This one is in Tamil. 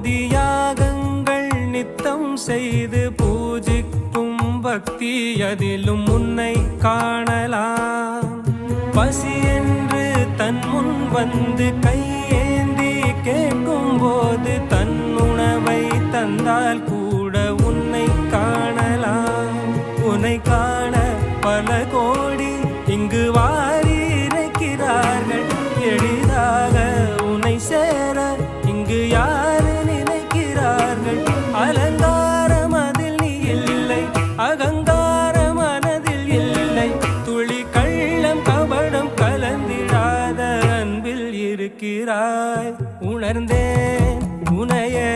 கோடி யாகங்கள் நித்தம் செய்து பூஜிக்கும் பக்தி அதிலும் உன்னை காணலாம். பசி என்று தன் முன் வந்து கையேந்தி கேட்கும் போது தன் உணவை தந்தால் கூட உன்னை காணலாம். உன்னை காண பல கோடி இங்கு வாரி இறைக்கிறார்கள். எளிதாக உன்னை சேர இங்கு யாரு நினைக்கிறார்கள்? அலங்காரம் அதில் நீ இல்லை, அகங்கார மனதில் இல்லை. துளி கள்ளம் கபடம் கலந்திடாத அன்பில் இருக்கிறாய். உணர்ந்தேன் உனையே